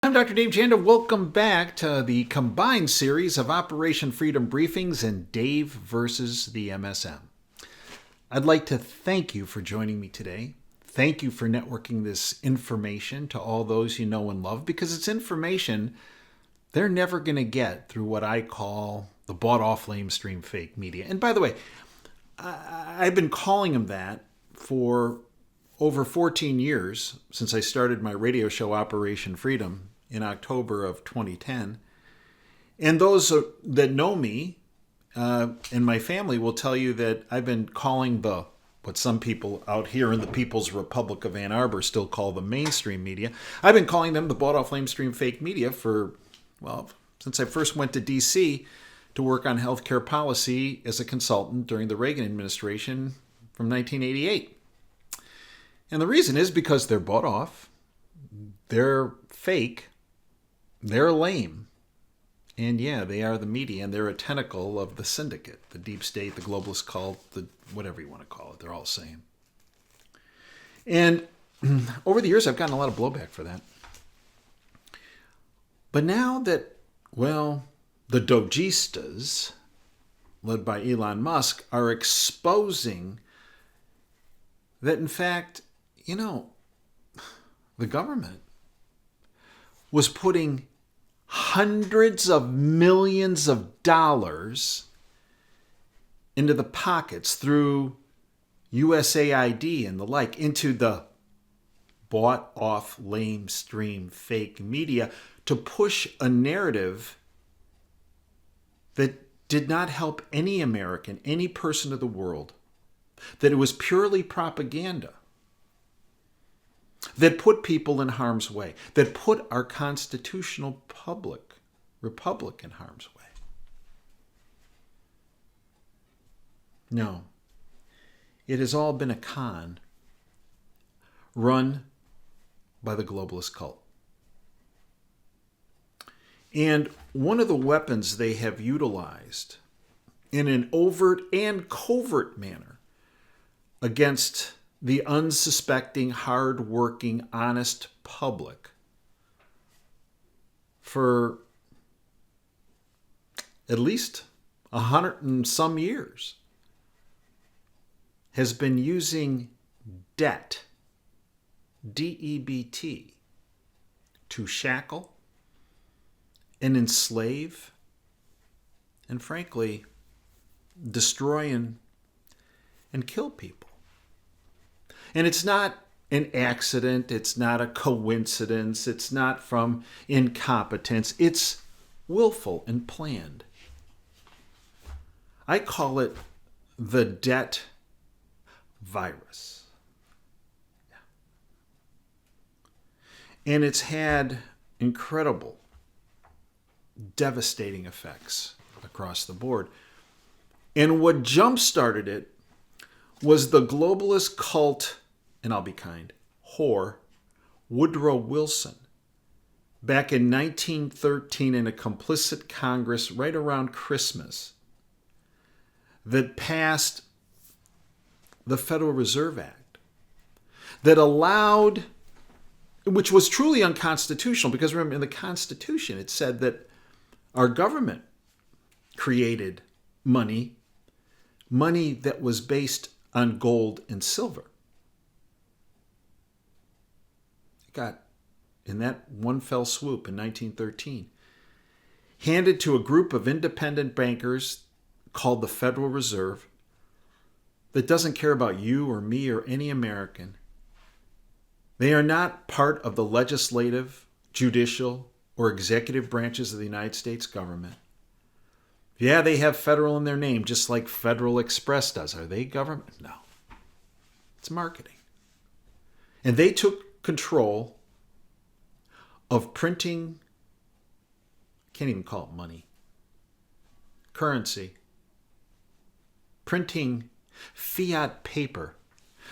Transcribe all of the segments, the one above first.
I'm Dr. Dave Janda. Welcome back to the combined series of Operation Freedom Briefings and Dave versus the MSM. I'd like to thank you for joining me today. Thank you for networking this information to all those you know and love, because it's information they're never going to get through what I call the bought-off lamestream fake media. And by the way, I've been calling them that for over 14 years, since I started my radio show Operation Freedom in October of 2010. And those that know me and my family will tell you that I've been calling what some people out here in the People's Republic of Ann Arbor still call the mainstream media. I've been calling them the bought-off lamestream fake media since I first went to D.C. to work on healthcare policy as a consultant during the Reagan administration from 1988. And the reason is because they're bought off, they're fake, they're lame, and they are the media, and they're a tentacle of the syndicate, the deep state, the globalist cult, the whatever you want to call it, they're all same. And over the years, I've gotten a lot of blowback for that. But now that, the dogistas, led by Elon Musk, are exposing that, in fact, the government was putting hundreds of millions of dollars into the pockets through USAID and the like into the bought-off lamestream fake media to push a narrative that did not help any American, any person of the world, that it was purely propaganda, that put people in harm's way, that put our constitutional republic in harm's way. No, it has all been a con run by the globalist cult. And one of the weapons they have utilized in an overt and covert manner against the unsuspecting, hard-working, honest public for at least 100 and some years has been using debt, D-E-B-T, to shackle and enslave and, frankly, destroy and kill people. And it's not an accident. It's not a coincidence. It's not from incompetence. It's willful and planned. I call it the debt virus. And it's had incredible, devastating effects across the board. And what jump-started it was the globalist cult, and I'll be kind, whore, Woodrow Wilson, back in 1913 in a complicit Congress right around Christmas, that passed the Federal Reserve Act, that allowed, which was truly unconstitutional, because remember, in the Constitution it said that our government created money that was based on gold and silver. It got, in that one fell swoop in 1913, handed to a group of independent bankers called the Federal Reserve that doesn't care about you or me or any American. They are not part of the legislative, judicial, or executive branches of the United States government. Yeah, they have federal in their name, just like Federal Express does. Are they government? No. It's marketing. And they took control of printing, can't even call it money, currency, printing fiat paper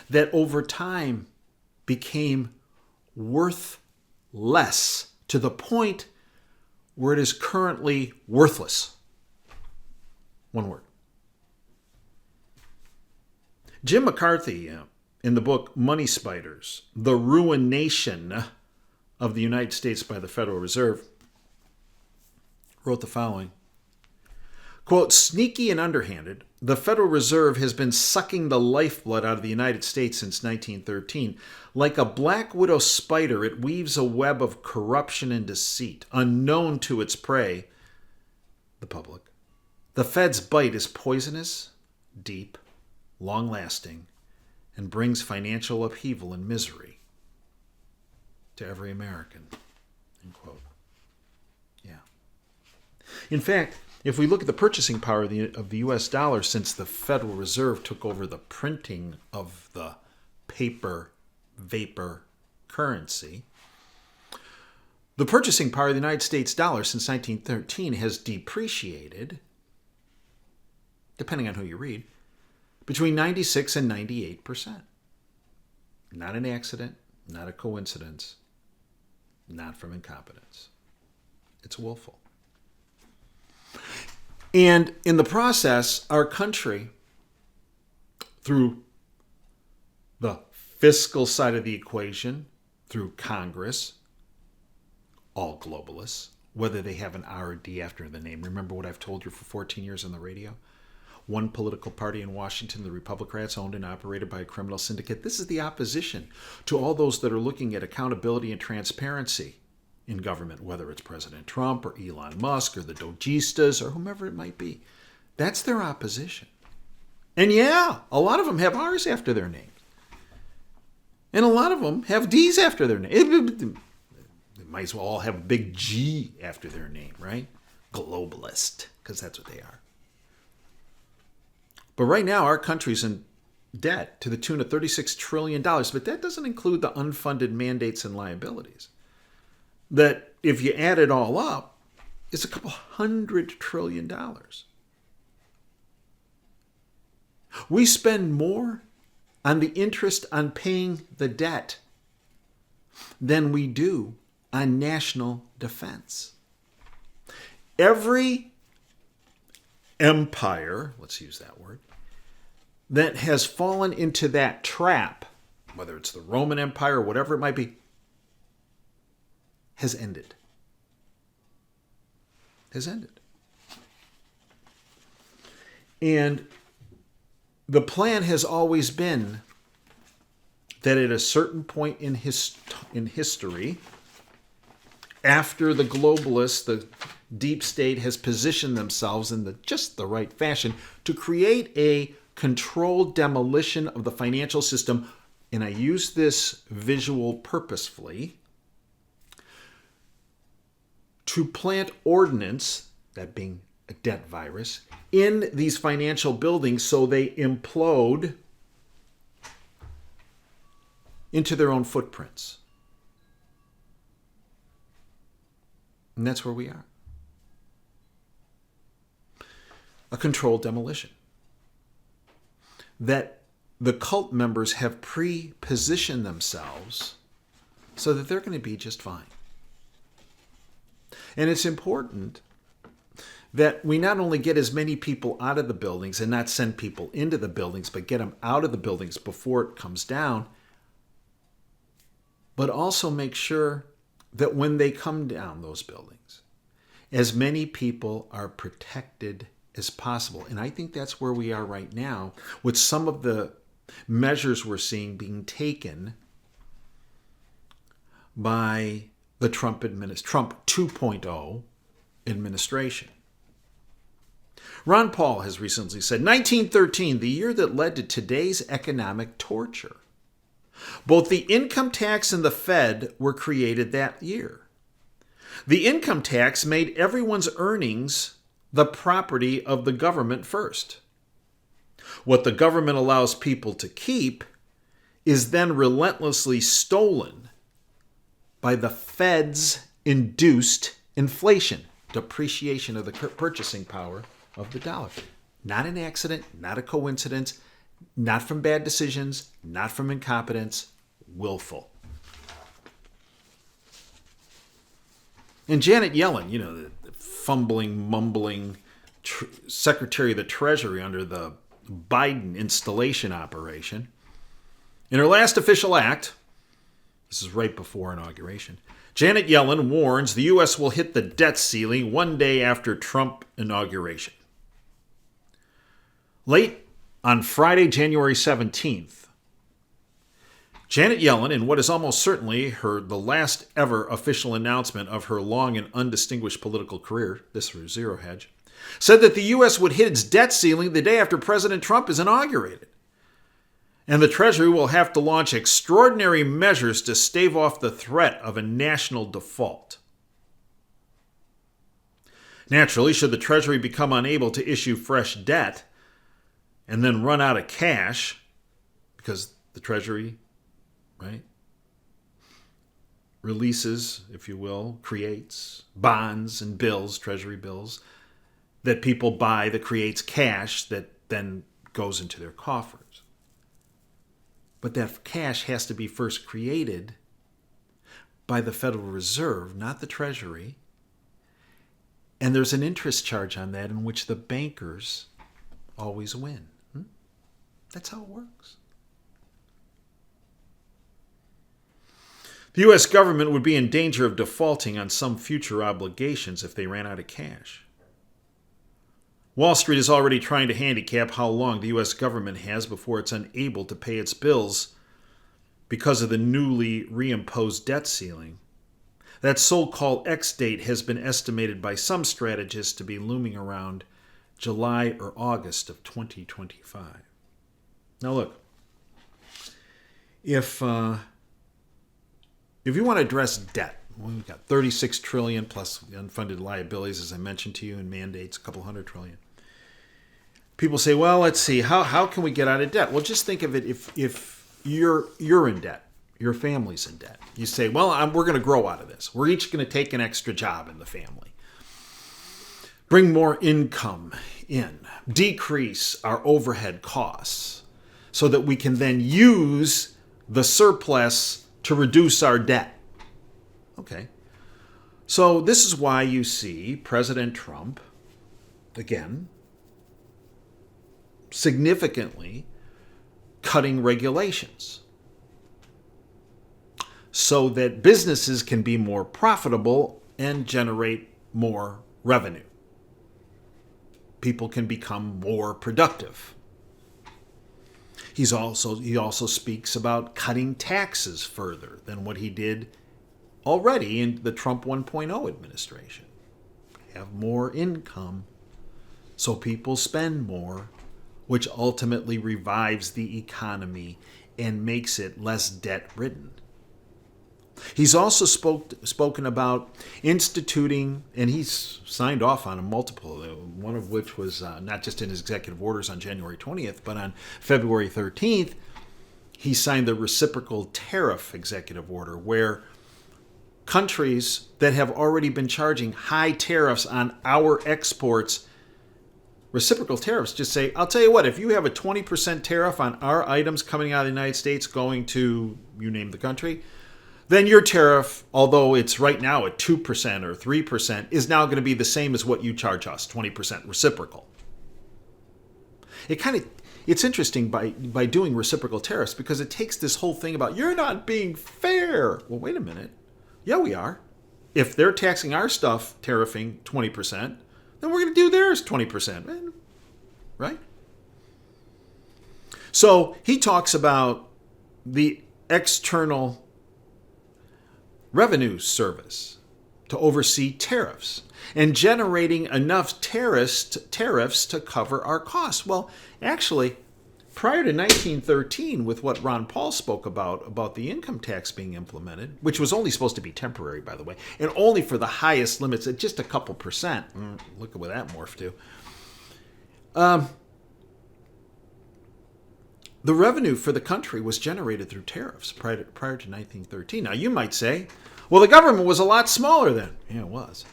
that over time became worth less to the point where it is currently worthless. One word. Jim McCarthy, in the book Money Spiders, The Ruination of the United States by the Federal Reserve, wrote the following. Quote, sneaky and underhanded, the Federal Reserve has been sucking the lifeblood out of the United States since 1913. Like a black widow spider, it weaves a web of corruption and deceit, unknown to its prey, the public. The Fed's bite is poisonous, deep, long-lasting, and brings financial upheaval and misery to every American. End quote. Yeah. In fact, if we look at the purchasing power of the U.S. dollar since the Federal Reserve took over the printing of the paper vapor currency, the purchasing power of the United States dollar since 1913 has depreciated, depending on who you read, between 96 and 98%. Not an accident, not a coincidence, not from incompetence. It's willful. And in the process, our country, through the fiscal side of the equation, through Congress, all globalists, whether they have an R or D after the name. Remember what I've told you for 14 years on the radio? One political party in Washington, the Republicans, owned and operated by a criminal syndicate. This is the opposition to all those that are looking at accountability and transparency in government, whether it's President Trump or Elon Musk or the Dogistas or whomever it might be. That's their opposition. And yeah, a lot of them have R's after their names. And a lot of them have D's after their name. They might as well all have a big G after their name, right? Globalist, because that's what they are. But right now, our country's in debt to the tune of $36 trillion. But that doesn't include the unfunded mandates and liabilities. That if you add it all up, it's a couple $100 trillion. We spend more on the interest on paying the debt than we do on national defense. Every empire, let's use that word, that has fallen into that trap, whether it's the Roman Empire or whatever it might be, has ended. Has ended. And the plan has always been that at a certain point in history, after the globalists, the deep state has positioned themselves in just the right fashion to create a controlled demolition of the financial system, and I use this visual purposefully, to plant ordnance, that being a debt virus, in these financial buildings so they implode into their own footprints. And that's where we are. A controlled demolition. That the cult members have pre-positioned themselves so that they're going to be just fine. And it's important that we not only get as many people out of the buildings and not send people into the buildings, but get them out of the buildings before it comes down, but also make sure that when they come down those buildings, as many people are protected as possible. And I think that's where we are right now with some of the measures we're seeing being taken by the Trump 2.0 administration. Ron Paul has recently said, 1913, the year that led to today's economic torture. Both the income tax and the Fed were created that year. The income tax made everyone's earnings the property of the government first. What the government allows people to keep is then relentlessly stolen by the Fed's induced inflation, depreciation of the purchasing power of the dollar. Not an accident, not a coincidence, not from bad decisions, not from incompetence, willful. And Janet Yellen, the fumbling, mumbling Secretary of the Treasury under the Biden installation operation, in her last official act, this is right before inauguration, Janet Yellen warns the U.S. will hit the debt ceiling one day after Trump inauguration. Late on Friday, January 17th, Janet Yellen, in what is almost certainly the last ever official announcement of her long and undistinguished political career, this through Zero Hedge, said that the U.S. would hit its debt ceiling the day after President Trump is inaugurated. And the Treasury will have to launch extraordinary measures to stave off the threat of a national default. Naturally, should the Treasury become unable to issue fresh debt and then run out of cash, because the Treasury, right, releases, if you will, creates bonds and bills, Treasury bills, that people buy, that creates cash that then goes into their coffers. But that cash has to be first created by the Federal Reserve, not the Treasury. And there's an interest charge on that in which the bankers always win. That's how it works. The U.S. government would be in danger of defaulting on some future obligations if they ran out of cash. Wall Street is already trying to handicap how long the U.S. government has before it's unable to pay its bills because of the newly reimposed debt ceiling. That so-called X date has been estimated by some strategists to be looming around July or August of 2025. Now look, if you want to address debt, we've got $36 trillion plus unfunded liabilities, as I mentioned to you, and mandates, a couple $100 trillion. People say, well, let's see, how can we get out of debt? Well, just think of it if you're in debt, your family's in debt. You say, well, we're going to grow out of this. We're each going to take an extra job in the family. Bring more income in. Decrease our overhead costs so that we can then use the surplus to reduce our debt. Okay. So this is why you see President Trump, again, significantly cutting regulations so that businesses can be more profitable and generate more revenue. People can become more productive. He also speaks about cutting taxes further than what he did already in the Trump 1.0 administration. Have more income so people spend more, which ultimately revives the economy and makes it less debt-ridden. He's also spoken about instituting, and he's signed off on a multiple, one of which was not just in his executive orders on January 20th, but on February 13th, he signed the reciprocal tariff executive order, where countries that have already been charging high tariffs on our exports, reciprocal tariffs, just say, I'll tell you what, if you have a 20% tariff on our items coming out of the United States going to, you name the country, then your tariff, although it's right now at 2% or 3%, is now going to be the same as what you charge us, 20% reciprocal. It's interesting by doing reciprocal tariffs, because it takes this whole thing about, you're not being fair. Well, wait a minute. Yeah, we are. If they're taxing our stuff, tariffing 20%, then we're going to do theirs 20%, right? So he talks about the external revenue service to oversee tariffs and generating enough tariffs to cover our costs. Well, actually, prior to 1913, with what Ron Paul spoke about the income tax being implemented, which was only supposed to be temporary, by the way, and only for the highest limits at just a couple percent. Look at what that morphed to. The revenue for the country was generated through tariffs prior to 1913. Now, you might say, well, the government was a lot smaller then. Yeah, it was.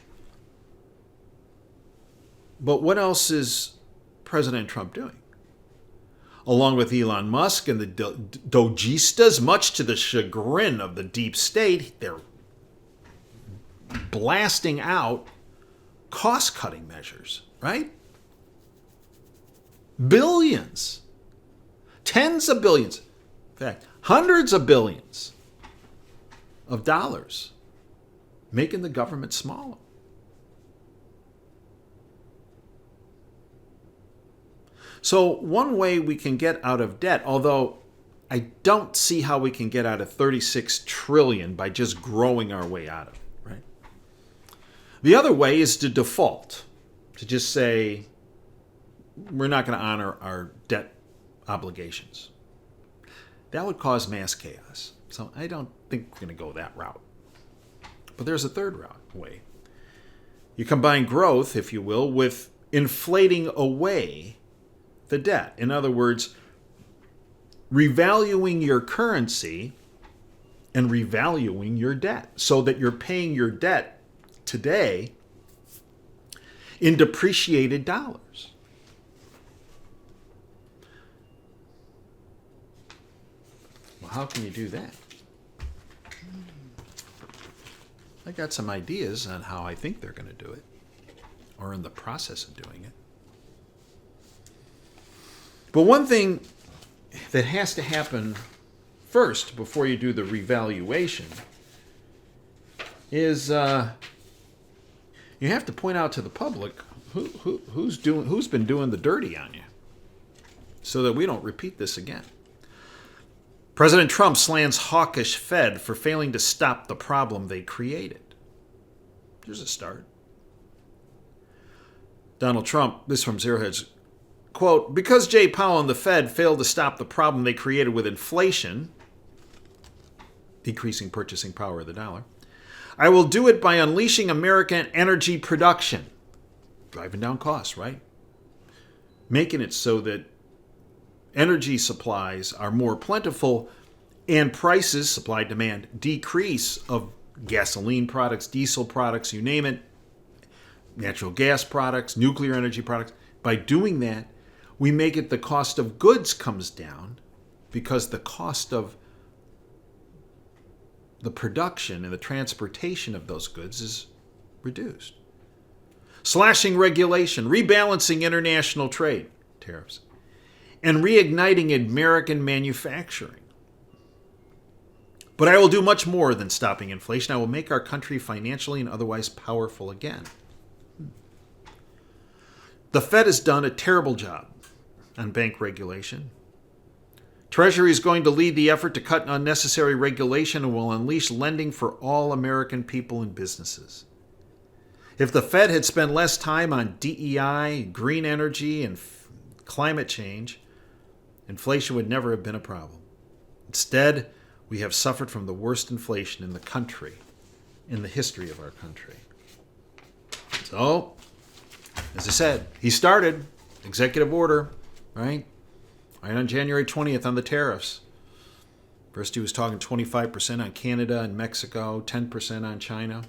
But what else is President Trump doing? Along with Elon Musk and the Dogistas, much to the chagrin of the deep state, they're blasting out cost-cutting measures, right? Billions. Tens of billions. In fact, hundreds of billions of dollars making the government smaller. So one way we can get out of debt, although I don't see how we can get out of 36 trillion by just growing our way out of it, right? The other way is to default, to just say we're not going to honor our debt obligations. That would cause mass chaos. So I don't think we're going to go that route. But there's a third way. You combine growth, if you will, with inflating away the debt. In other words, revaluing your currency and revaluing your debt so that you're paying your debt today in depreciated dollars. Well, how can you do that? I got some ideas on how I think they're going to do it, or in the process of doing it. But one thing that has to happen first before you do the revaluation is you have to point out to the public who's been doing the dirty on you, so that we don't repeat this again. President Trump slams hawkish Fed for failing to stop the problem they created. Here's a start. Donald Trump, this from Zero Hedge, quote, because Jay Powell and the Fed failed to stop the problem they created with inflation, decreasing purchasing power of the dollar, I will do it by unleashing American energy production, driving down costs, right? Making it so that energy supplies are more plentiful and prices, supply demand, decrease of gasoline products, diesel products, you name it, natural gas products, nuclear energy products. By doing that, we make it the cost of goods comes down because the cost of the production and the transportation of those goods is reduced. Slashing regulation, rebalancing international trade, tariffs, and reigniting American manufacturing. But I will do much more than stopping inflation. I will make our country financially and otherwise powerful again. The Fed has done a terrible job on bank regulation. Treasury is going to lead the effort to cut unnecessary regulation and will unleash lending for all American people and businesses. If the Fed had spent less time on DEI, green energy, and climate change, inflation would never have been a problem. Instead, we have suffered from the worst inflation in the country, in the history of our country. So, as I said, he started executive order, right on January 20th on the tariffs. First he was talking 25% on Canada and Mexico, 10% on China.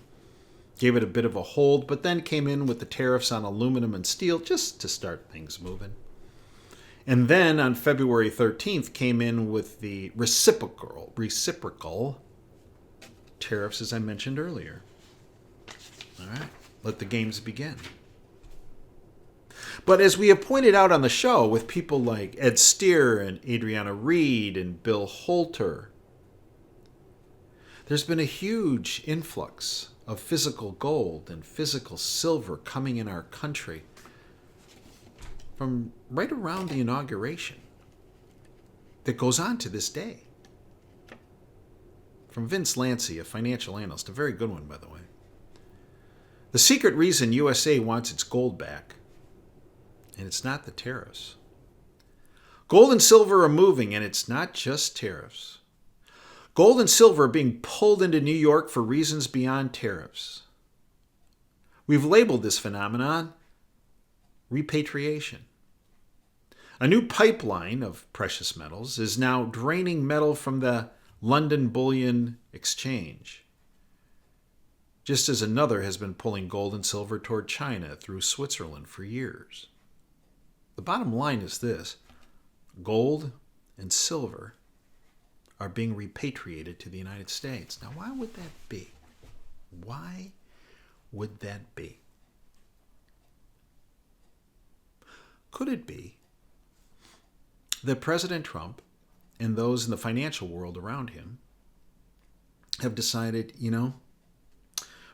Gave it a bit of a hold, but then came in with the tariffs on aluminum and steel just to start things moving. And then on February 13th came in with the reciprocal tariffs, as I mentioned earlier. All right, let the games begin. But as we have pointed out on the show with people like Ed Steer and Adriana Reed and Bill Holter, there's been a huge influx of physical gold and physical silver coming in our country from right around the inauguration that goes on to this day. From Vince Lancy, a financial analyst, a very good one, by the way. The secret reason USA wants its gold back, and it's not the tariffs. Gold and silver are moving, and it's not just tariffs. Gold and silver are being pulled into New York for reasons beyond tariffs. We've labeled this phenomenon repatriation. A new pipeline of precious metals is now draining metal from the London Bullion Exchange, just as another has been pulling gold and silver toward China through Switzerland for years. The bottom line is this: gold and silver are being repatriated to the United States. Now, why would that be? Why would that be? Could it be that President Trump and those in the financial world around him have decided,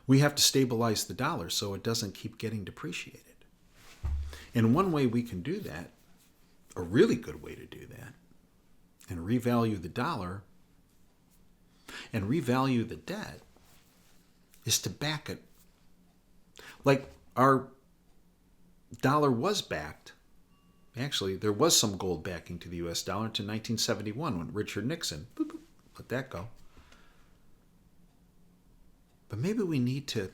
We have to stabilize the dollar so it doesn't keep getting depreciated. And one way we can do that, a really good way to do that, and revalue the dollar and revalue the debt, is to back it. Like our dollar was backed. Actually, there was some gold backing to the U.S. dollar until 1971 when Richard Nixon let that go. But maybe we need to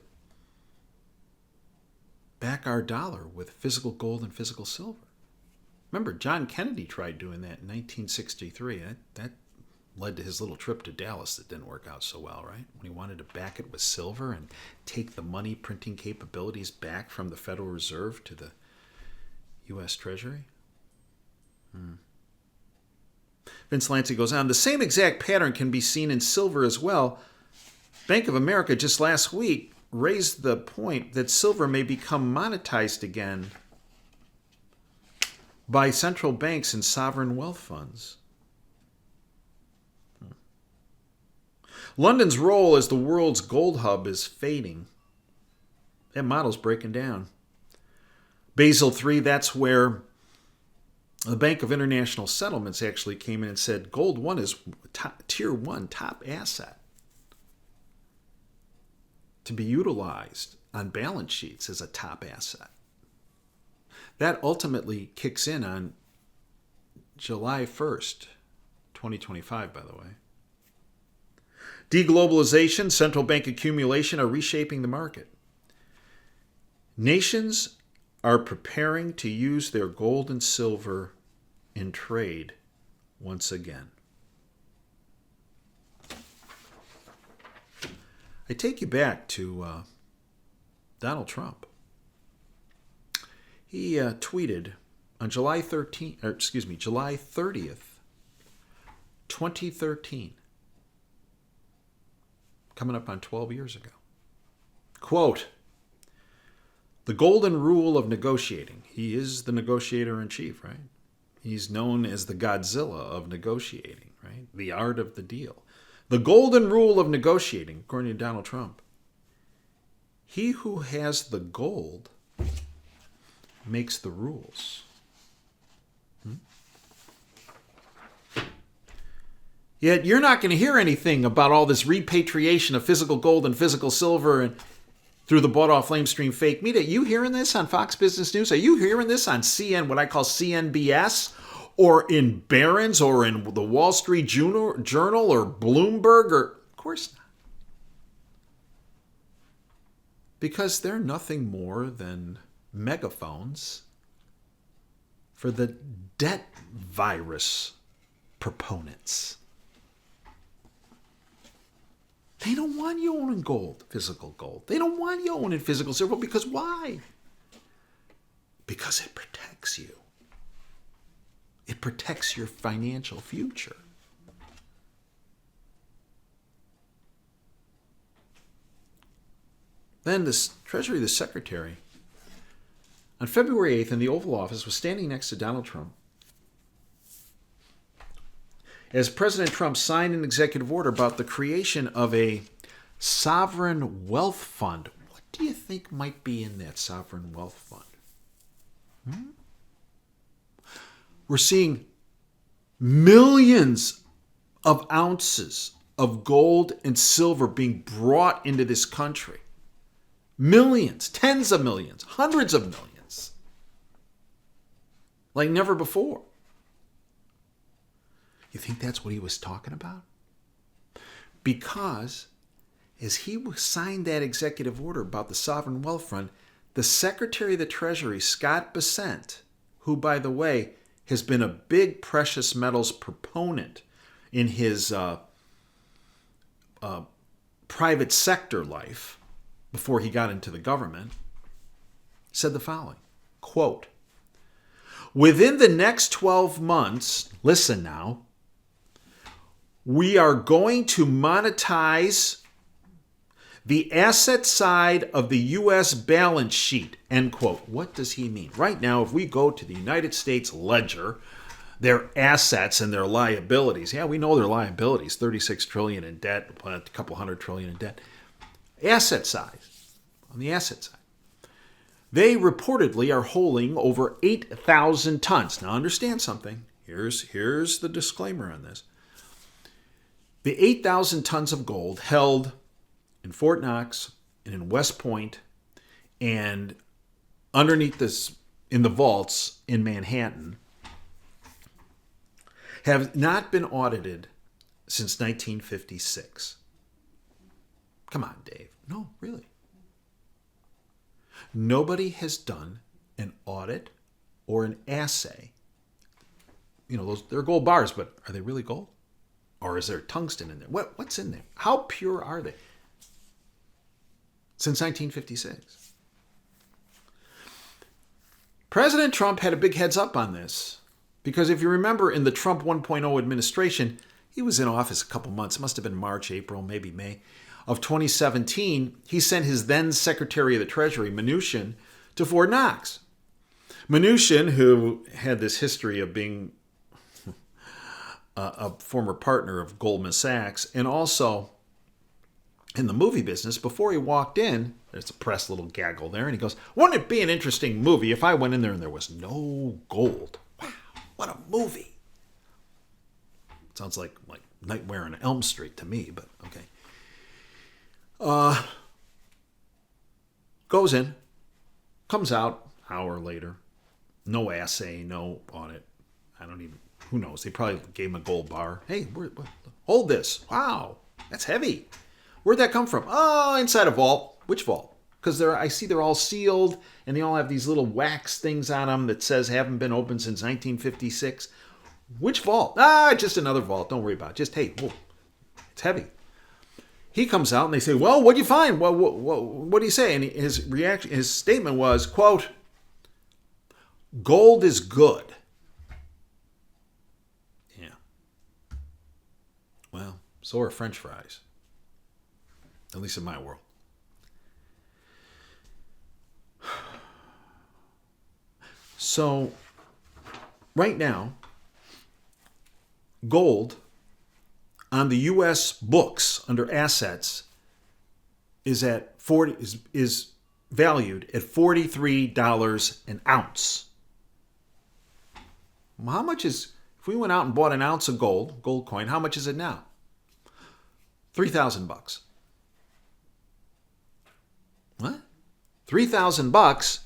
back our dollar with physical gold and physical silver. Remember, John Kennedy tried doing that in 1963. That led to his little trip to Dallas that didn't work out so well, right? When he wanted to back it with silver and take the money printing capabilities back from the Federal Reserve to the U.S. Treasury. Vince Lancy goes on, the same exact pattern can be seen in silver as well. Bank of America just last week raised the point that silver may become monetized again by central banks and sovereign wealth funds. London's role as the world's gold hub is fading. That model's breaking down. Basel III, that's where the Bank of International Settlements actually came in and said gold one is tier one top asset to be utilized on balance sheets as a top asset. That ultimately kicks in on July 1st, 2025, by the way. Deglobalization, central bank accumulation are reshaping the market. Nations are preparing to use their gold and silver in trade once again. I take you back to Donald Trump. He tweeted on July 30th, 2013, coming up on 12 years ago. Quote, the golden rule of negotiating. He is the negotiator in chief, right? He's known as the Godzilla of negotiating, right? The art of the deal. The golden rule of negotiating, according to Donald Trump. He who has the gold makes the rules. Yet you're not going to hear anything about all this repatriation of physical gold and physical silver and through the bought-off lamestream fake media. Are you hearing this on Fox Business News? Are you hearing this on what I call CNBS? Or in Barron's? Or in the Wall Street Journal? Or Bloomberg? Or of course not. Because they're nothing more than megaphones for the debt virus proponents. They don't want you owning gold, physical gold. They don't want you owning physical silver. Because why? Because it protects you. It protects your financial future. Then the Treasury, the Secretary, on February 8th in the Oval Office was standing next to Donald Trump as President Trump signed an executive order about the creation of a sovereign wealth fund. What do you think might be in that sovereign wealth fund? We're seeing millions of ounces of gold and silver being brought into this country. Millions, tens of millions, hundreds of millions. Like never before. You think that's what he was talking about? Because as he signed that executive order about the Sovereign Wealth Fund, the Secretary of the Treasury, Scott Bessent, who, by the way, has been a big precious metals proponent in his private sector life before he got into the government, said the following, quote, within the next 12 months, listen now, we are going to monetize the asset side of the U.S. balance sheet, end quote. What does he mean? Right now, if we go to the United States ledger, their assets and their liabilities, yeah, we know their liabilities, $36 trillion in debt, a couple $100 trillion in debt. asset side, on the asset side, they reportedly are holding over 8,000 tons. Now understand something. Here's the disclaimer on this. The 8,000 tons of gold held in Fort Knox and in West Point and underneath this in the vaults in Manhattan have not been audited since 1956. Come on, Dave. No, really. Nobody has done an audit or an assay. You know, they're gold bars, but are they really gold? Or is there tungsten in there? What's in there? How pure are they? Since 1956. President Trump had a big heads up on this because if you remember in the Trump 1.0 administration, he was in office a couple months. It must have been March, April, maybe May of 2017. He sent his then Secretary of the Treasury, Mnuchin, to Fort Knox. Mnuchin, who had this history of being a former partner of Goldman Sachs, and also in the movie business, before he walked in, there's a press little gaggle there, and he goes, wouldn't it be an interesting movie if I went in there and there was no gold? Wow, what a movie. Sounds like Nightmare on Elm Street to me, but okay. Goes in, comes out an hour later, no assay, no audit. Who knows? They probably gave him a gold bar. Hey, hold this. Wow, that's heavy. Where'd that come from? Oh, inside a vault. Which vault? Because I see they're all sealed and they all have these little wax things on them that says haven't been opened since 1956. Which vault? Just another vault. Don't worry about it. Just, hey, whoa, it's heavy. He comes out and they say, well, what'd you find? What do you say? And his statement was, quote, gold is good. Yeah. Well, so are French fries. At least in my world. So, right now, gold on the U.S. books under assets is valued at $43 an ounce. Well, how much is, if we went out and bought an ounce of gold coin, how much is it now? $3,000. What? $3,000?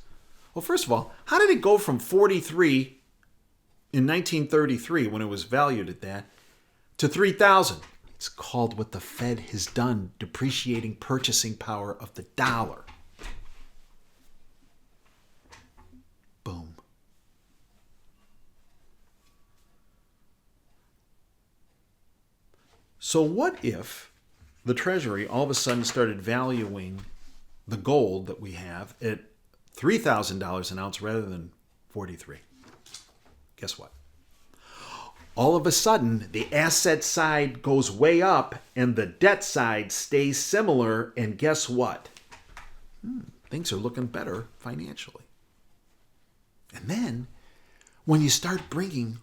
Well, first of all, how did it go from 43 in 1933 when it was valued at that to 3,000? It's called what the Fed has done, depreciating purchasing power of the dollar. Boom. So what if the Treasury all of a sudden started valuing the gold that we have at $3,000 an ounce rather than 43? Guess what? All of a sudden, the asset side goes way up and the debt side stays similar. And guess what? Things are looking better financially. And then, when you start bringing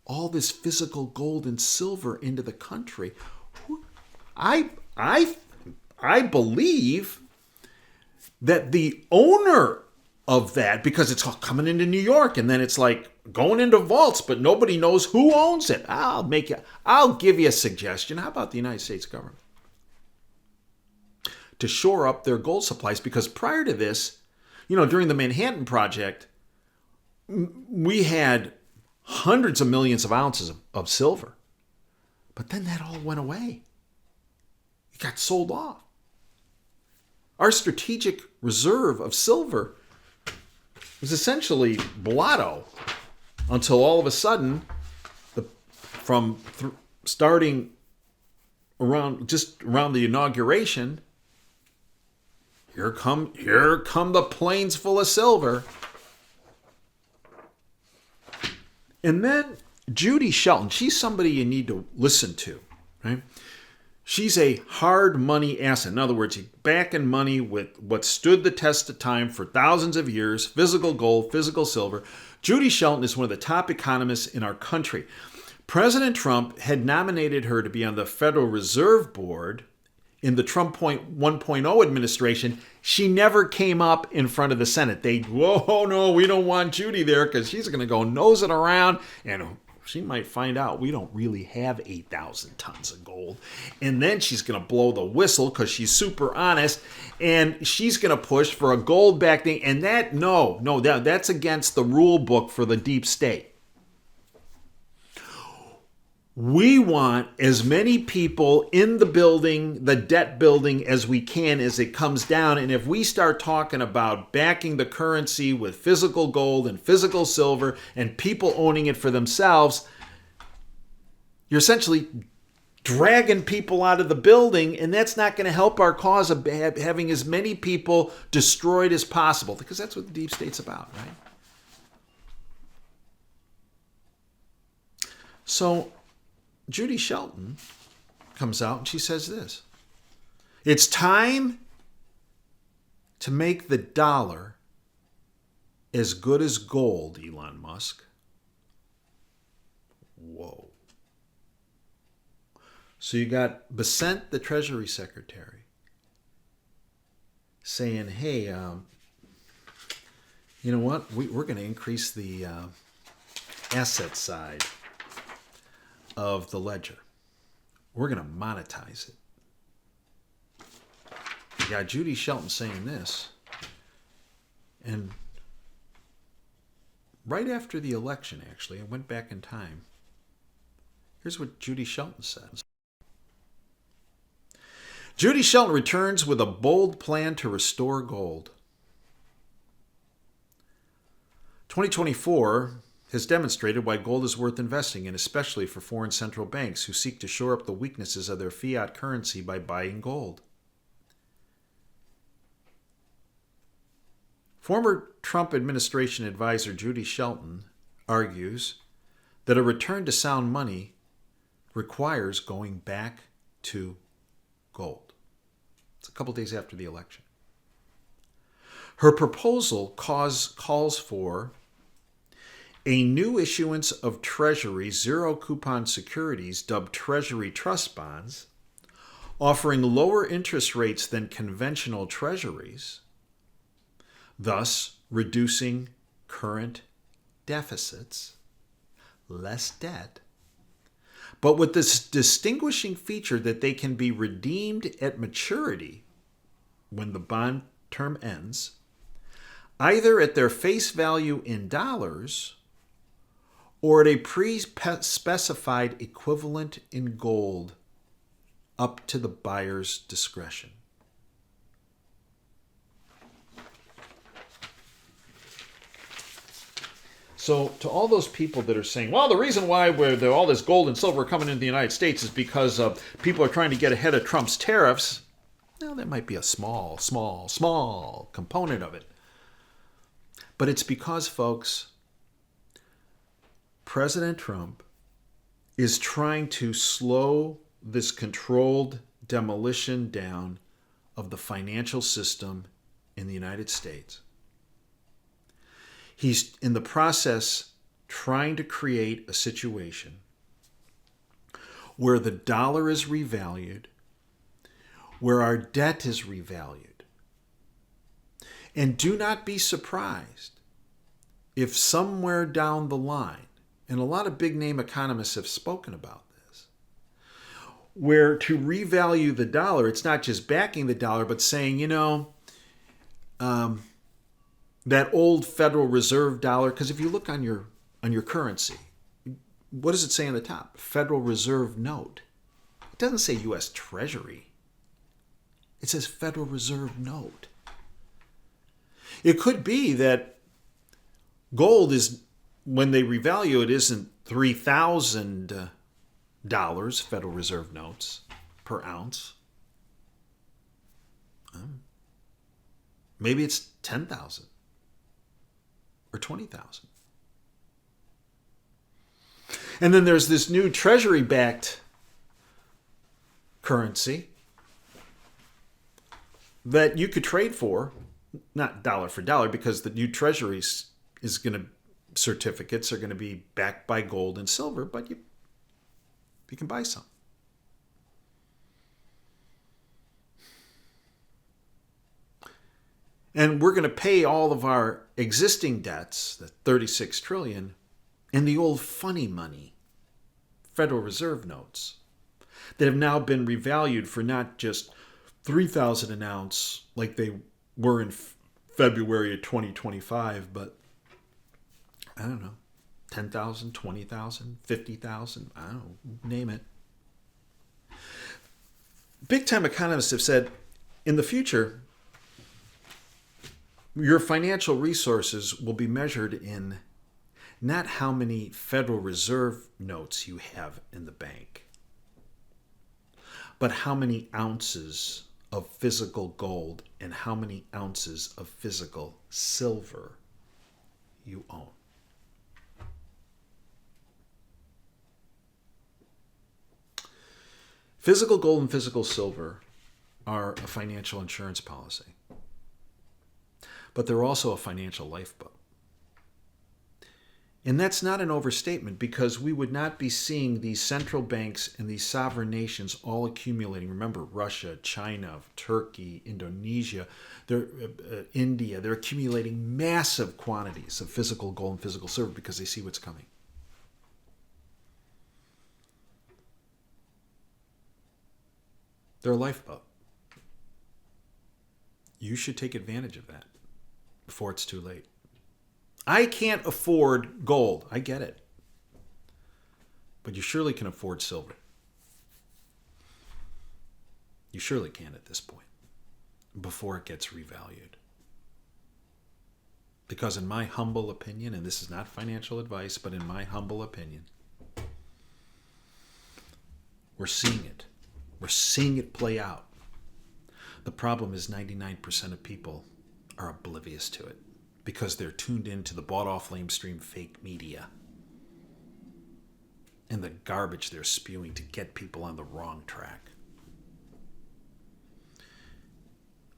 all this physical gold and silver into the country, I believe that the owner of that, because it's all coming into New York and then it's like going into vaults, but nobody knows who owns it. I'll give you a suggestion. How about the United States government? To shore up their gold supplies, because prior to this, during the Manhattan Project, we had hundreds of millions of ounces of silver. But then that all went away. It got sold off. Our strategic reserve of silver was essentially blotto until all of a sudden, starting around the inauguration, here come the planes full of silver. And then Judy Shelton, she's somebody you need to listen to, right? She's a hard money asset. In other words, you back in money with what stood the test of time for thousands of years, physical gold, physical silver. Judy Shelton is one of the top economists in our country. President Trump had nominated her to be on the Federal Reserve Board in the Trump 1.0 administration, she never came up in front of the Senate. Whoa, no, we don't want Judy there because she's going to go nosing around and she might find out we don't really have 8,000 tons of gold. And then she's going to blow the whistle because she's super honest and she's going to push for a gold backing. And that's against the rule book for the deep state. We want as many people in the building, the debt building, as we can as it comes down. And if we start talking about backing the currency with physical gold and physical silver and people owning it for themselves, you're essentially dragging people out of the building, and that's not going to help our cause of having as many people destroyed as possible, because that's what the deep state's about, right? So Judy Shelton comes out and she says this: it's time to make the dollar as good as gold, Elon Musk. Whoa. So you got Besant, the Treasury Secretary, saying, hey, you know what? We're going to increase the asset side of the ledger. We're going to monetize it. You got Judy Shelton saying this. And right after the election, actually, I went back in time. Here's what Judy Shelton says. Judy Shelton returns with a bold plan to restore gold. 2024 has demonstrated why gold is worth investing in, especially for foreign central banks who seek to shore up the weaknesses of their fiat currency by buying gold. Former Trump administration advisor Judy Shelton argues that a return to sound money requires going back to gold. It's a couple days after the election. Her proposal calls for a new issuance of Treasury zero-coupon securities dubbed Treasury Trust Bonds, offering lower interest rates than conventional treasuries, thus reducing current deficits, less debt, but with this distinguishing feature that they can be redeemed at maturity when the bond term ends, either at their face value in dollars or at a pre-specified equivalent in gold, up to the buyer's discretion. So to all those people that are saying, well, the reason why all this gold and silver coming into the United States is because people are trying to get ahead of Trump's tariffs, well, that might be a small component of it. But it's because, folks, President Trump is trying to slow this controlled demolition down of the financial system in the United States. He's in the process trying to create a situation where the dollar is revalued, where our debt is revalued. And do not be surprised if somewhere down the line, and a lot of big name economists have spoken about this, where to revalue the dollar, it's not just backing the dollar, but saying, that old Federal Reserve dollar, because if you look on your currency, what does it say on the top? Federal Reserve note. It doesn't say U.S. Treasury. It says Federal Reserve note. It could be that gold is, when they revalue it, isn't $3,000 Federal Reserve notes per ounce. Maybe it's 10,000 or 20,000. And then there's this new Treasury-backed currency that you could trade for, not dollar for dollar, because the new Treasuries certificates are going to be backed by gold and silver, but you can buy some. And we're going to pay all of our existing debts, the 36 trillion, in the old funny money, Federal Reserve notes, that have now been revalued for not just 3,000 an ounce like they were in February of 2025, but I don't know, 10,000, 20,000, 50,000, I don't know, name it. Big time economists have said in the future, your financial resources will be measured in not how many Federal Reserve notes you have in the bank, but how many ounces of physical gold and how many ounces of physical silver you own. Physical gold and physical silver are a financial insurance policy, but they're also a financial lifeboat. And that's not an overstatement, because we would not be seeing these central banks and these sovereign nations all accumulating. Remember, Russia, China, Turkey, Indonesia, India, they're accumulating massive quantities of physical gold and physical silver because they see what's coming. They're a lifeboat. You should take advantage of that before it's too late. I can't afford gold. I get it. But you surely can afford silver. You surely can at this point, before it gets revalued. Because in my humble opinion, and this is not financial advice, but in my humble opinion, we're seeing it. We're seeing it play out. The problem is 99% of people are oblivious to it because they're tuned into the bought-off lamestream fake media and the garbage they're spewing to get people on the wrong track.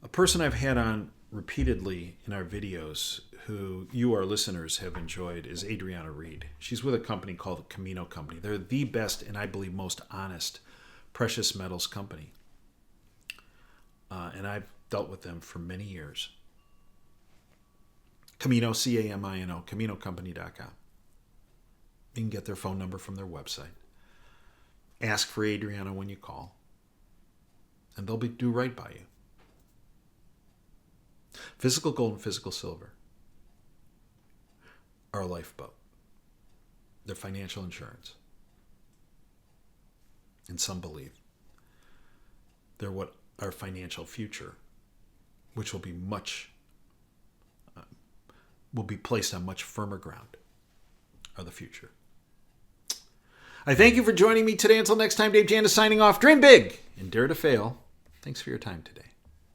A person I've had on repeatedly in our videos who you, our listeners, have enjoyed is Adriana Reed. She's with a company called the Camino Company. They're the best and I believe most honest precious metals company. And I've dealt with them for many years. Camino, C-A-M-I-N-O, CaminoCompany.com. You can get their phone number from their website. Ask for Adriana when you call, and they'll do right by you. Physical gold and physical silver are a lifeboat. They're financial insurance. And some believe they're what our financial future, which will be placed on much firmer ground, are the future. I thank you for joining me today. Until next time, Dave Janda signing off. Dream big and dare to fail. Thanks for your time today.